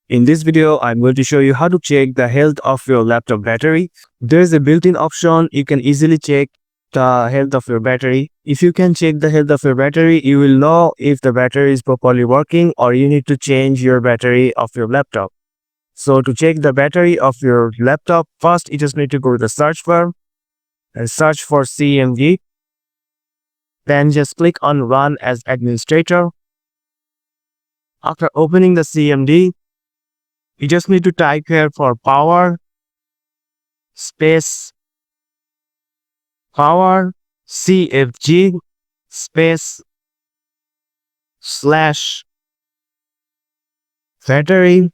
In this video, I'm going to show you how to check the health of your laptop battery. There's a built-in option. You can easily check the health of your battery. If you can check the health of your battery, you will know if the battery is properly working or you need to change your battery of your laptop. So to check the battery of your laptop, first you just need to go to the search bar and search for CMD. Then just click on Run as Administrator. After opening the CMD, you just need to type here for power CFG space slash battery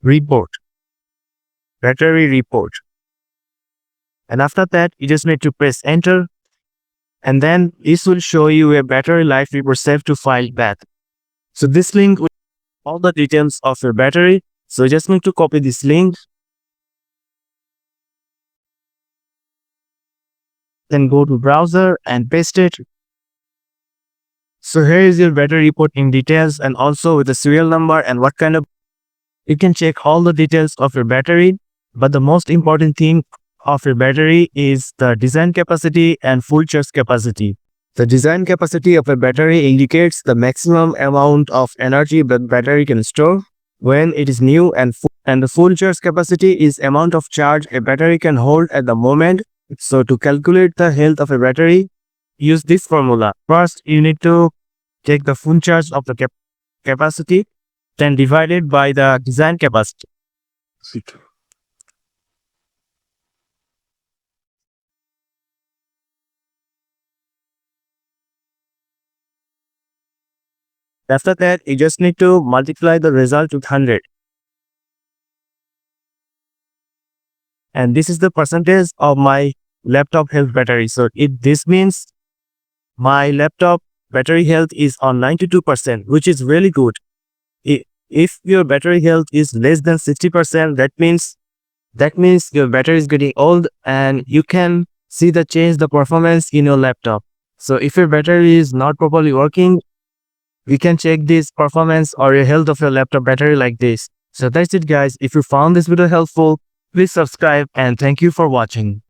report. And after that, you just need to press enter. And then this will show you a battery life report save to file path. So this link will all the details of your battery. So just need to copy this link. Then go to browser and paste it. So here is your battery report in details and also with the serial number and what kind of. You can check all the details of your battery. But the most important thing of your battery is the design capacity and full charge capacity. The design capacity of a battery indicates the maximum amount of energy that battery can store when it is new, and the full charge capacity is amount of charge a battery can hold at the moment. So to calculate the health of a battery, use this formula. First, you need to take the full charge of the capacity, then divide it by the design capacity. After that, you just need to multiply the result with 100. And this is the percentage of my laptop health battery. So this means my laptop battery health is on 92%, which is really good. If your battery health is less than 60%, that means your battery is getting old and you can see the performance in your laptop. So if your battery is not properly working, we can check this performance or your health of your laptop battery like this. So that's it guys. If you found this video helpful, please subscribe and thank you for watching.